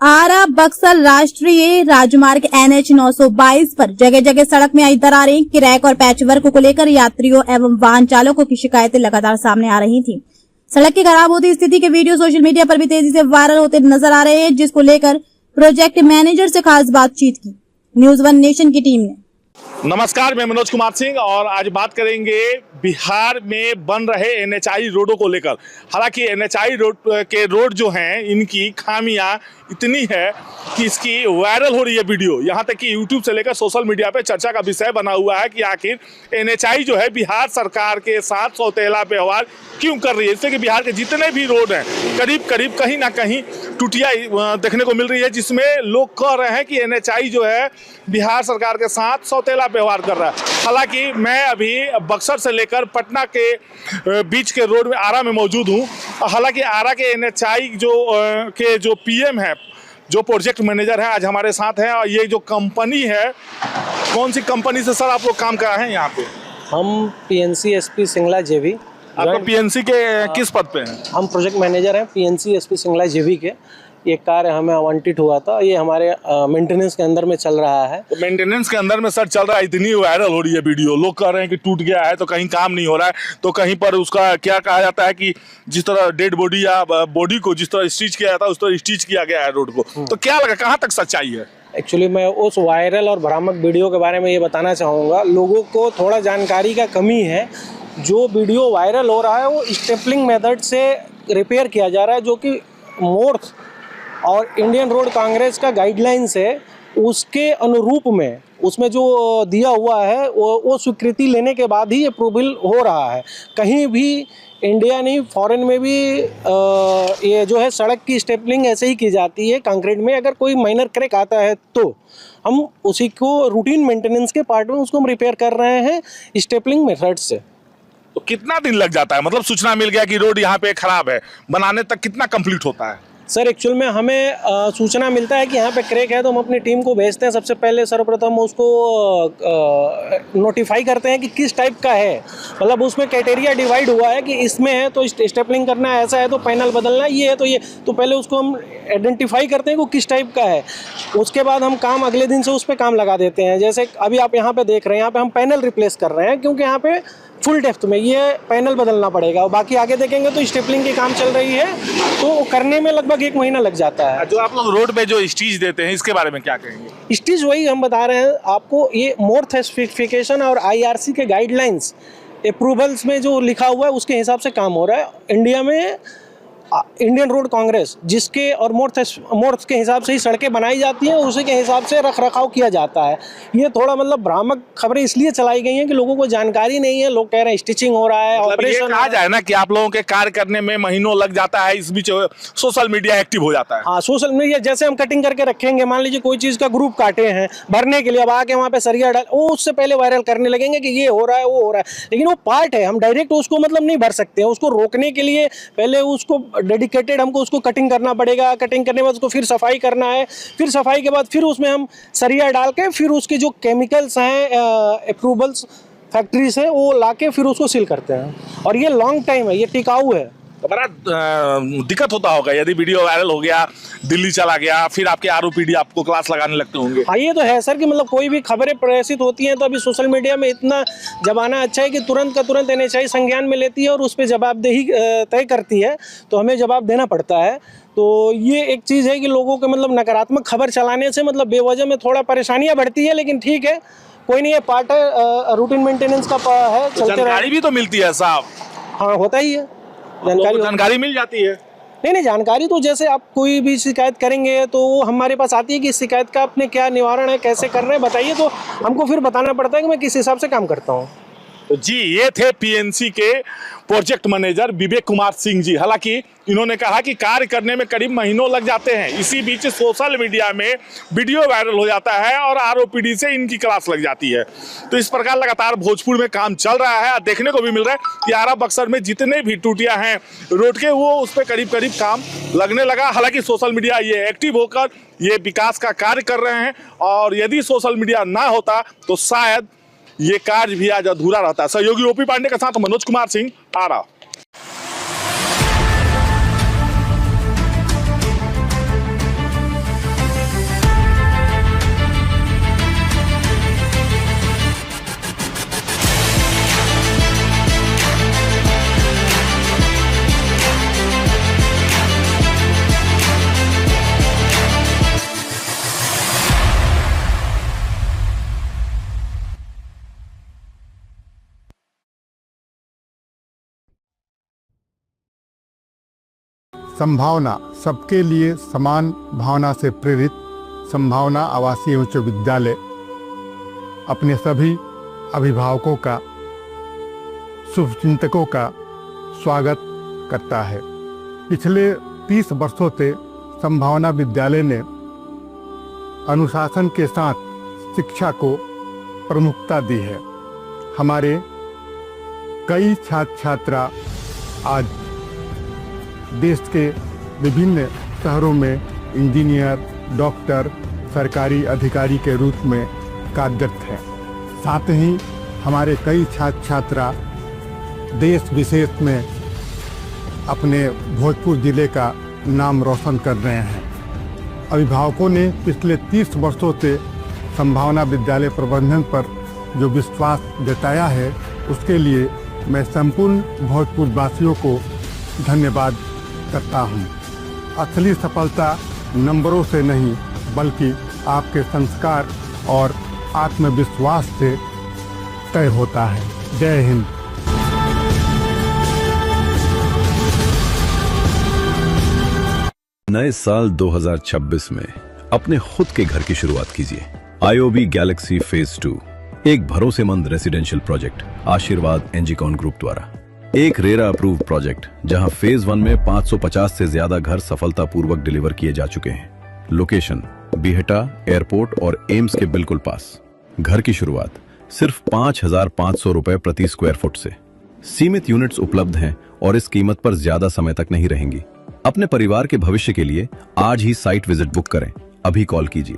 आरा बक्सर राष्ट्रीय राजमार्ग NH 922 पर जगह जगह सड़क में आई दरारें, क्रैक और पैचवर्क को लेकर यात्रियों एवं वाहन चालकों की शिकायतें लगातार सामने आ रही थी। सड़क की खराब होती स्थिति के वीडियो सोशल मीडिया पर भी तेजी से वायरल होते नजर आ रहे हैं, जिसको लेकर प्रोजेक्ट मैनेजर से खास बातचीत की न्यूज वन नेशन की टीम ने। नमस्कार, मैं मनोज कुमार सिंह और आज बात करेंगे बिहार में बन रहे NHI रोडों को लेकर। हालांकि NHI रोड के रोड जो हैं इनकी खामियां इतनी है कि इसकी वायरल हो रही है वीडियो, यहाँ तक कि यूट्यूब से लेकर सोशल मीडिया पे चर्चा का विषय बना हुआ है कि आखिर NHI जो है बिहार सरकार के साथ सौतेला व्यवहार क्यों कर रही है। इससे कि बिहार के जितने भी रोड हैं करीब करीब कहीं ना कहीं टूटियां देखने को मिल रही है, जिसमें लोग कह रहे हैं कि NHI जो है बिहार सरकार के साथ सौतेला व्यवहार कर रहा है। हालांकि मैं अभी बक्सर से लेकर पटना के बीच के रोड में आरा में मौजूद हूँ। हालांकि आरा के NHI जो PM है, जो प्रोजेक्ट मैनेजर है, आज हमारे साथ हैं। और ये जो कंपनी है, कौन सी कंपनी से सर आप लोग काम कर रहे हैं यहाँ पे? हम PNC SP सिंगला JV। आपको PNC के किस पद पे हैं? हम प्रोजेक्ट मैनेजर हैं PNC SP सिंगला JV के। ये कार्य हमें आवंटित हुआ था, ये हमारे मेंटेनेंस के अंदर में चल रहा है। तो मेंटेनेंस के अंदर में सर चल रहा है, इतनी वायरल हो रही है वीडियो, लोग कह रहे हैं कि टूट गया है तो कहीं काम नहीं हो रहा है, तो कहीं पर उसका क्या कहा जाता है कि जिस तरह डेड बॉडी या बॉडी को जिस तरह स्टिच किया जाता है उस तरह स्टिच किया गया है रोड को। तो क्या लगा, कहाँ तक सच्चाई है? एक्चुअली मैं उस वायरल और भ्रामक वीडियो के बारे में ये बताना चाहूँगा, लोगों को थोड़ा जानकारी का कमी है। जो वीडियो वायरल हो रहा है वो स्टेपलिंग मेथड से रिपेयर किया जा रहा है, जो कि मोर्थ और इंडियन रोड कांग्रेस का गाइडलाइंस है, उसके अनुरूप में उसमें जो दिया हुआ है वो स्वीकृति लेने के बाद ही अप्रूवल हो रहा है। कहीं भी इंडिया नहीं, फॉरेन में भी ये जो है सड़क की स्टेपलिंग ऐसे ही की जाती है कंक्रीट में। अगर कोई माइनर क्रैक आता है तो हम उसी को रूटीन मेंटेनेंस के पार्ट में उसको हम रिपेयर कर रहे हैं स्टेपलिंग मेथड से। तो कितना दिन लग जाता है? मतलब सूचना मिल गया कि रोड यहाँ पे खराब है, बनाने तक कितना कंप्लीट होता है? सर एक्चुअल में हमें सूचना मिलता है कि यहाँ पे क्रैक है तो हम अपनी टीम को भेजते हैं। सबसे पहले सर्वप्रथम उसको नोटिफाई करते हैं कि किस टाइप का है, मतलब उसमें क्राइटेरिया डिवाइड हुआ है कि इसमें है तो स्टेपलिंग करना है, ऐसा है तो पैनल बदलना है, ये है तो ये। तो पहले उसको हम आइडेंटिफाई करते हैं कि वो किस टाइप का है। उसके बाद हम काम अगले दिन से उस पर काम लगा देते हैं। जैसे अभी आप यहाँ पे देख रहे हैं, यहाँ पे हम पैनल रिप्लेस कर रहे हैं क्योंकि यहाँ पे फुल डेप्थ में ये पैनल बदलना पड़ेगा। और बाकी आगे देखेंगे तो स्टेपलिंग की काम चल रही है, तो करने में लगभग 1 महीना लग जाता है। जो आप लोग रोड पे जो स्टिच देते हैं इसके बारे में क्या कहेंगे? स्टिच वही हम बता रहे हैं आपको, ये मोर्थ स्पेसिफिकेशन और IRC के गाइडलाइंस अप्रूवल्स में जो लिखा हुआ है उसके हिसाब से काम हो रहा है। इंडिया में इंडियन रोड कांग्रेस जिसके और मोर्थ के हिसाब से ही सड़कें बनाई जाती हैं, उसी के हिसाब से रख रखाव किया जाता है। ये थोड़ा मतलब भ्रामक खबरें इसलिए चलाई गई हैं कि लोगों को जानकारी नहीं है। लोग कह रहे हैं स्टिचिंग हो रहा है, ऑपरेशन कहा जाए ना कि आप लोगों के कार्य करने में महीनों लग जाता है, इस बीच सोशल मीडिया एक्टिव हो जाता है। हाँ, सोशल मीडिया जैसे हम कटिंग करके रखेंगे, मान लीजिए कोई चीज़ का ग्रुप काटे हैं भरने के लिए, अब आके वहाँ पे सरिया डाल, वो उससे पहले वायरल करने लगेंगे कि ये हो रहा है वो हो रहा है। लेकिन वो पार्ट है, हम डायरेक्ट उसको मतलब नहीं भर सकते हैं। उसको रोकने के लिए पहले उसको डेडिकेटेड हमको उसको कटिंग करना पड़ेगा। कटिंग करने के बाद उसको फिर सफाई करना है, फिर सफाई के बाद फिर उसमें हम सरिया डाल के फिर उसके जो केमिकल्स हैं अप्रूवल्स फैक्ट्री से वो लाके फिर उसको सील करते हैं। और ये लॉन्ग टाइम है, ये टिकाऊ है। तो बड़ा दिक्कत होता होगा यदि वीडियो वायरल हो गया, दिल्ली चला गया, फिर आपके ROPD आपको क्लास लगाने लगते होंगे। हाँ, ये तो है सर कि मतलब कोई भी खबरें प्रकाशित होती हैं तो अभी सोशल मीडिया में इतना जमाना अच्छा है कि तुरंत का तुरंत NHI संज्ञान में लेती है और उस पर जवाबदेही तय करती है, तो हमें जवाब देना पड़ता है। तो ये एक चीज़ है कि लोगों के मतलब नकारात्मक खबर चलाने से मतलब बेवजह में थोड़ा परेशानियाँ बढ़ती है, लेकिन ठीक है, कोई नहीं, ये पार्ट है, रूटीन मेंटेनेंस का है, चलते जानकारी भी तो मिलती है साहब। हाँ, होता ही है, जानकारी मिल जाती है। नहीं, जानकारी तो जैसे आप कोई भी शिकायत करेंगे तो वो हमारे पास आती है कि इस शिकायत का अपने क्या निवारण है, कैसे कर रहे हैं बताइए, तो हमको फिर बताना पड़ता है कि मैं किस हिसाब से काम करता हूँ। तो जी, ये थे PNC के प्रोजेक्ट मैनेजर विवेक कुमार सिंह जी। हालांकि इन्होंने कहा कि कार्य करने में करीब महीनों लग जाते हैं, इसी बीच सोशल मीडिया में वीडियो वायरल हो जाता है और ROPD से इनकी क्लास लग जाती है। तो इस प्रकार लगातार भोजपुर में काम चल रहा है और देखने को भी मिल रहा है कि आरा बक्सर में जितने भी टूटियां हैं रोड के, वो उस पर करीब करीब काम लगने लगा। हालांकि सोशल मीडिया ये एक्टिव होकर ये विकास का कार्य कर रहे हैं, और यदि सोशल मीडिया ना होता तो शायद ये कार्य भी आज अधूरा रहता है। सहयोगी OP पांडे के साथ मनोज कुमार सिंह, आरा। संभावना सबके लिए समान भावना से प्रेरित संभावना आवासीय उच्च विद्यालय अपने सभी अभिभावकों का, शुभचिंतकों का स्वागत करता है। पिछले 30 वर्षों से संभावना विद्यालय ने अनुशासन के साथ शिक्षा को प्रमुखता दी है। हमारे कई छात्र छात्रा आज देश के विभिन्न शहरों में इंजीनियर, डॉक्टर, सरकारी अधिकारी के रूप में कार्यरत हैं। साथ ही हमारे कई छात्र छात्रा देश विदेश में अपने भोजपुर जिले का नाम रोशन कर रहे हैं। अभिभावकों ने पिछले 30 वर्षों से संभावना विद्यालय प्रबंधन पर जो विश्वास जताया है, उसके लिए मैं संपूर्ण भोजपुर वासियों को धन्यवाद करता हूं। असली सफलता नंबरों से नहीं, बल्कि आपके संस्कार और आत्मविश्वास से तय होता है। जय हिंद। नए साल 2026 में अपने खुद के घर की शुरुआत कीजिए। IOB गैलेक्सी फेज 2 एक भरोसेमंद रेसिडेंशियल प्रोजेक्ट आशीर्वाद एनजीकॉन ग्रुप द्वारा एक रेरा अप्रूव प्रोजेक्ट, जहां फेज 1 में 550 से ज्यादा घर सफलतापूर्वक डिलीवर किए जा चुके हैं। लोकेशन बिहटा एयरपोर्ट और एम्स के बिल्कुल पास। घर की शुरुआत सिर्फ 5,500 रुपए प्रति स्क्वायर फुट से। सीमित यूनिट्स उपलब्ध हैं और इस कीमत पर ज्यादा समय तक नहीं रहेंगी। अपने परिवार के भविष्य के लिए आज ही साइट विजिट बुक करें। अभी कॉल कीजिए।